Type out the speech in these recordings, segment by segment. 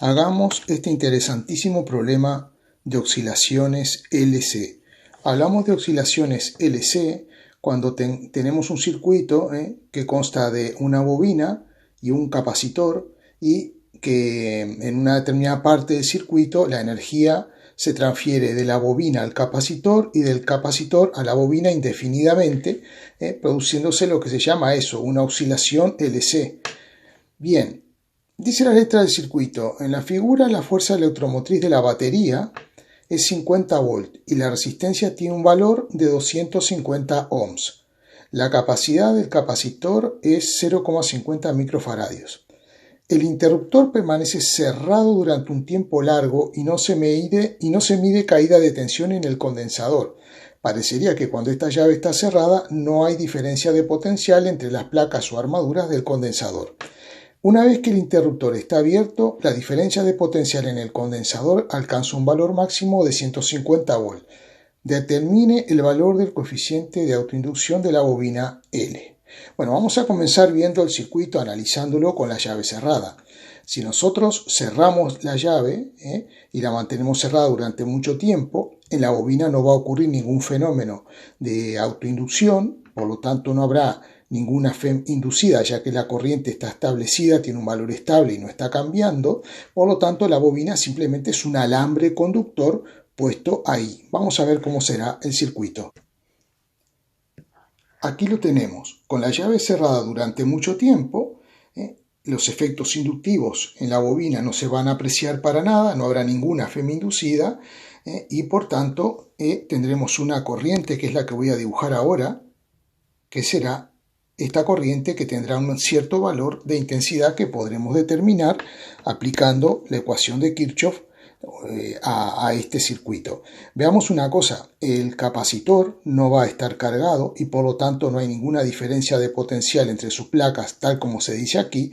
Hagamos este interesantísimo problema de oscilaciones LC. Hablamos de oscilaciones LC cuando tenemos un circuito que consta de una bobina y un capacitor y que en una determinada parte del circuito la energía se transfiere de la bobina al capacitor y del capacitor a la bobina indefinidamente, produciéndose lo que se llama eso, una oscilación LC. Bien. Dice la letra del circuito, en la figura la fuerza electromotriz de la batería es 50 volt y la resistencia tiene un valor de 250 ohms. La capacidad del capacitor es 0,50 microfaradios. El interruptor permanece cerrado durante un tiempo largo y no se mide caída de tensión en el condensador. Parecería que cuando esta llave está cerrada no hay diferencia de potencial entre las placas o armaduras del condensador. Una vez que el interruptor está abierto, la diferencia de potencial en el condensador alcanza un valor máximo de 150 volt. Determine el valor del coeficiente de autoinducción de la bobina L. Bueno, vamos a comenzar viendo el circuito analizándolo con la llave cerrada. Si nosotros cerramos la llave y la mantenemos cerrada durante mucho tiempo, en la bobina no va a ocurrir ningún fenómeno de autoinducción, por lo tanto no habrá ninguna FEM inducida, ya que la corriente está establecida, tiene un valor estable y no está cambiando. Por lo tanto, la bobina simplemente es un alambre conductor puesto ahí. Vamos a ver cómo será el circuito. Aquí lo tenemos, con la llave cerrada durante mucho tiempo, los efectos inductivos en la bobina no se van a apreciar para nada, no habrá ninguna FEM inducida y por tanto tendremos una corriente que es la que voy a dibujar ahora, que será esta corriente que tendrá un cierto valor de intensidad que podremos determinar aplicando la ecuación de Kirchhoff a este circuito. Veamos una cosa, el capacitor no va a estar cargado y por lo tanto no hay ninguna diferencia de potencial entre sus placas tal como se dice aquí,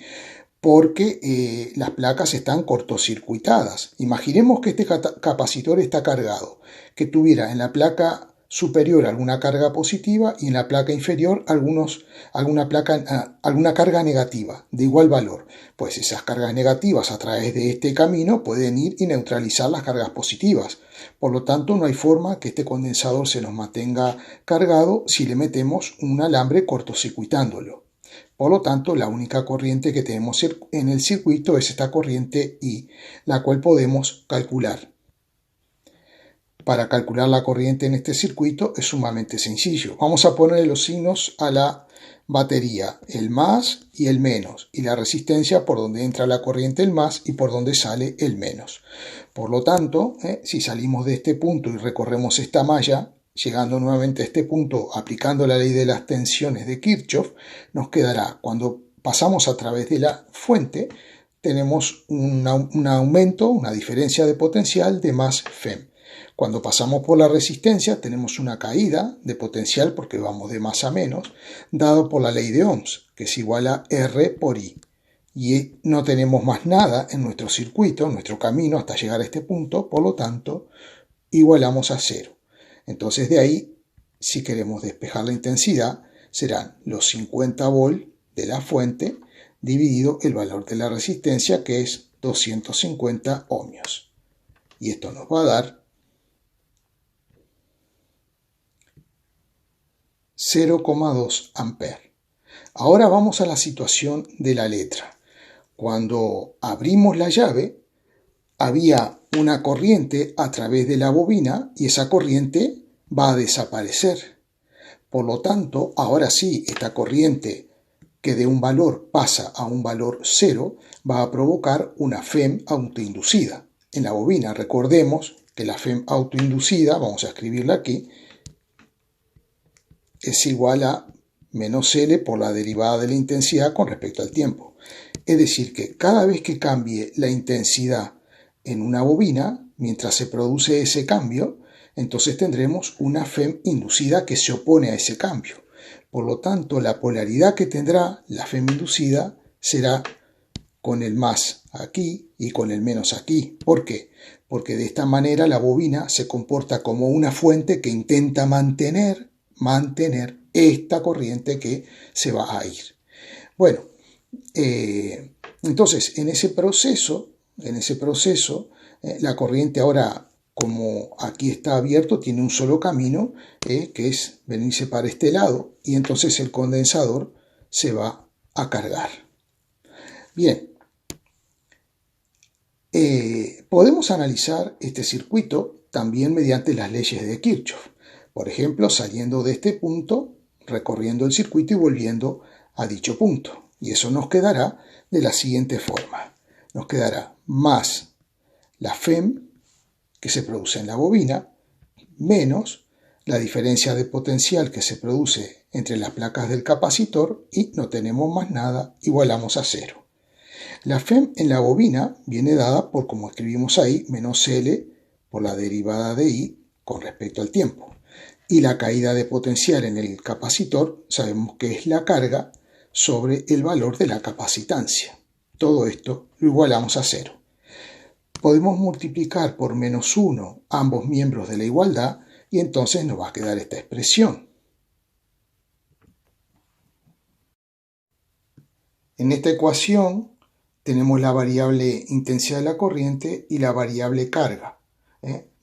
porque las placas están cortocircuitadas. Imaginemos que este capacitor está cargado, que tuviera en la placa superior alguna carga positiva y en la placa inferior alguna carga negativa de igual valor. Pues esas cargas negativas a través de este camino pueden ir y neutralizar las cargas positivas. Por lo tanto, no hay forma que este condensador se nos mantenga cargado si le metemos un alambre cortocircuitándolo. Por lo tanto, la única corriente que tenemos en el circuito es esta corriente I, la cual podemos calcular. Para calcular la corriente en este circuito es sumamente sencillo. Vamos a ponerle los signos a la batería, el más y el menos, y la resistencia por donde entra la corriente el más y por donde sale el menos. Por lo tanto, si salimos de este punto y recorremos esta malla, llegando nuevamente a este punto aplicando la ley de las tensiones de Kirchhoff, nos quedará, cuando pasamos a través de la fuente, tenemos un aumento, una diferencia de potencial de más FEM. Cuando pasamos por la resistencia tenemos una caída de potencial porque vamos de más a menos, dado por la ley de Ohms, que es igual a R por I. Y no tenemos más nada en nuestro circuito, en nuestro camino hasta llegar a este punto, por lo tanto, igualamos a cero. Entonces de ahí, si queremos despejar la intensidad, serán los 50 volt de la fuente dividido el valor de la resistencia, que es 250 ohmios. Y esto nos va a dar 0,2 amperes. Ahora vamos a la situación de la letra. Cuando abrimos la llave, había una corriente a través de la bobina y esa corriente va a desaparecer. Por lo tanto, ahora sí, esta corriente que de un valor pasa a un valor cero va a provocar una FEM autoinducida. En la bobina, recordemos que la FEM autoinducida, vamos a escribirla aquí, es igual a menos L por la derivada de la intensidad con respecto al tiempo. Es decir, que cada vez que cambie la intensidad en una bobina, mientras se produce ese cambio, entonces tendremos una FEM inducida que se opone a ese cambio. Por lo tanto, la polaridad que tendrá la FEM inducida será con el más aquí y con el menos aquí. ¿Por qué? Porque de esta manera la bobina se comporta como una fuente que intenta mantener esta corriente que se va a ir. Bueno, entonces en ese proceso en ese proceso, la corriente ahora, como aquí está abierto, tiene un solo camino, que es venirse para este lado, y entonces el condensador se va a cargar. Bien, podemos analizar este circuito también mediante las leyes de Kirchhoff. Por ejemplo, saliendo de este punto, recorriendo el circuito y volviendo a dicho punto. Y eso nos quedará de la siguiente forma. Nos quedará más la FEM que se produce en la bobina, menos la diferencia de potencial que se produce entre las placas del capacitor y no tenemos más nada, igualamos a cero. La FEM en la bobina viene dada por, como escribimos ahí, menos L por la derivada de I con respecto al tiempo. Y la caída de potencial en el capacitor sabemos que es la carga sobre el valor de la capacitancia. Todo esto lo igualamos a cero. Podemos multiplicar por menos 1 ambos miembros de la igualdad y entonces nos va a quedar esta expresión. En esta ecuación tenemos la variable intensidad de la corriente y la variable carga.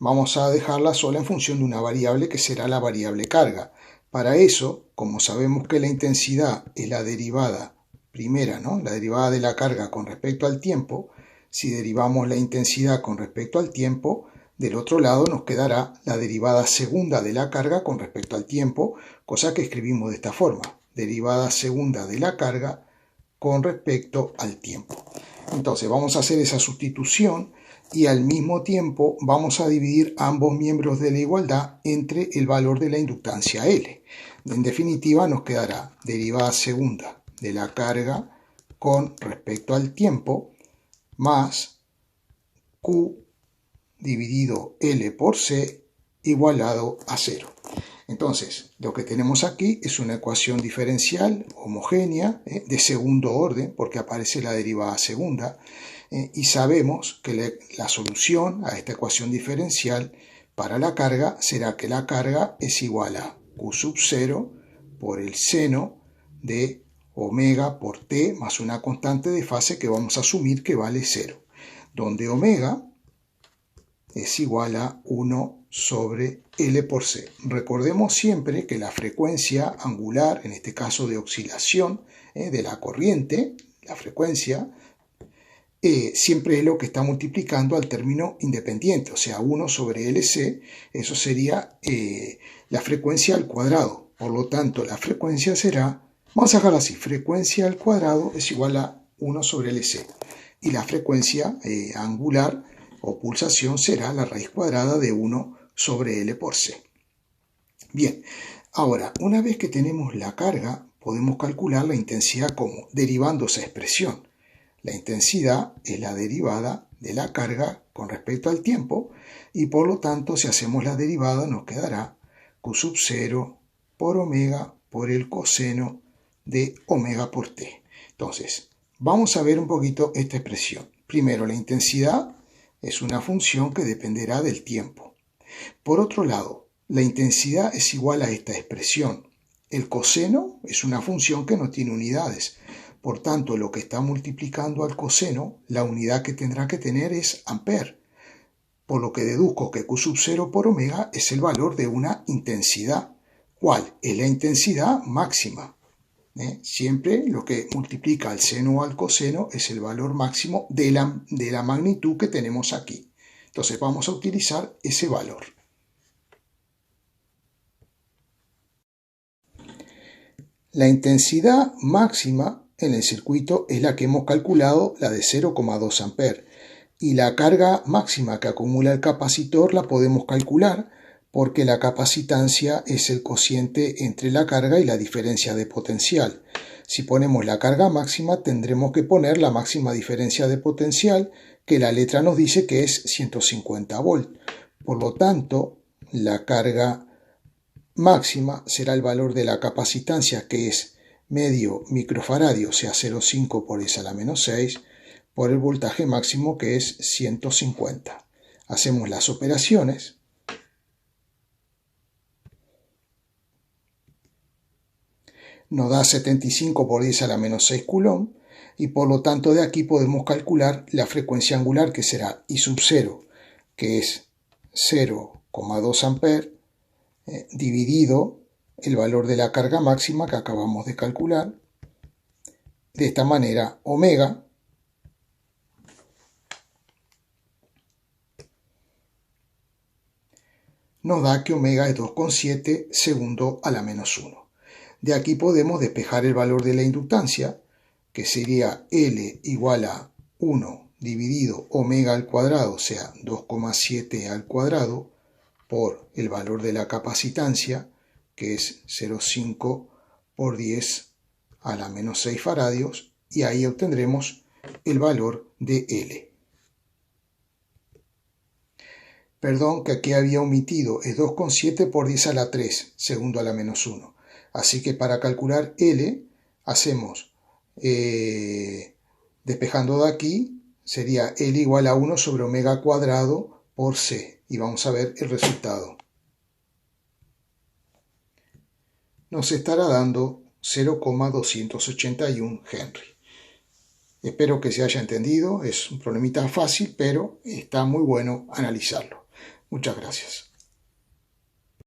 Vamos a dejarla sola en función de una variable que será la variable carga. Para eso, como sabemos que la intensidad es la derivada primera, ¿no? La derivada de la carga con respecto al tiempo, si derivamos la intensidad con respecto al tiempo, del otro lado nos quedará la derivada segunda de la carga con respecto al tiempo, cosa que escribimos de esta forma. Derivada segunda de la carga con respecto al tiempo. Entonces vamos a hacer esa sustitución y al mismo tiempo vamos a dividir ambos miembros de la igualdad entre el valor de la inductancia L. En definitiva nos quedará derivada segunda de la carga con respecto al tiempo más Q dividido L por C igualado a 0. Entonces, lo que tenemos aquí es una ecuación diferencial homogénea de segundo orden, porque aparece la derivada segunda, y sabemos que la solución a esta ecuación diferencial para la carga será que la carga es igual a Q sub 0 por el seno de omega por T más una constante de fase que vamos a asumir que vale 0, donde omega es igual a 1 sobre L por C. Recordemos siempre que la frecuencia angular, en este caso de oscilación de la corriente, la frecuencia, siempre es lo que está multiplicando al término independiente, o sea, 1 sobre LC, eso sería la frecuencia al cuadrado. Por lo tanto, la frecuencia será, vamos a dejarlo así, frecuencia al cuadrado es igual a 1 sobre LC. Y la frecuencia angular o pulsación será la raíz cuadrada de 1 sobre L por C. Bien, ahora, una vez que tenemos la carga, podemos calcular la intensidad como derivando esa expresión. La intensidad es la derivada de la carga con respecto al tiempo y por lo tanto si hacemos la derivada nos quedará Q sub 0 por omega por el coseno de omega por T. Entonces, vamos a ver un poquito esta expresión. Primero, la intensidad es una función que dependerá del tiempo. Por otro lado, la intensidad es igual a esta expresión. El coseno es una función que no tiene unidades. Por tanto, lo que está multiplicando al coseno, la unidad que tendrá que tener es ampere. Por lo que deduzco que Q sub 0 por omega es el valor de una intensidad. ¿Cuál? Es la intensidad máxima. Siempre lo que multiplica al seno o al coseno es el valor máximo de la magnitud que tenemos aquí. Entonces vamos a utilizar ese valor. La intensidad máxima en el circuito es la que hemos calculado, la de 0,2 amperes. Y la carga máxima que acumula el capacitor la podemos calcular porque la capacitancia es el cociente entre la carga y la diferencia de potencial. Si ponemos la carga máxima, tendremos que poner la máxima diferencia de potencial, que la letra nos dice que es 150 volts. Por lo tanto, la carga máxima será el valor de la capacitancia, que es medio microfaradio, o sea 0,5 por 10 a la menos 6, por el voltaje máximo, que es 150. Hacemos las operaciones. Nos da 75 por 10 a la menos 6 coulomb. y por lo tanto de aquí podemos calcular la frecuencia angular, que será I sub 0, que es 0,2 amperes, dividido el valor de la carga máxima que acabamos de calcular. De esta manera, omega nos da que omega es 2,7 segundo a la menos 1. De aquí podemos despejar el valor de la inductancia, que sería L igual a 1 dividido omega al cuadrado, o sea, 2,7 al cuadrado, por el valor de la capacitancia, que es 0,5 por 10 a la menos 6 faradios, y ahí obtendremos el valor de L. Perdón, que aquí había omitido, es 2,7 por 10 a la 3, segundo a la menos 1. Así que para calcular L, hacemos, despejando de aquí, sería L igual a 1 sobre omega cuadrado por C. Y vamos a ver el resultado. Nos estará dando 0,281 Henry. Espero que se haya entendido, es un problemita fácil, pero está muy bueno analizarlo. Muchas gracias.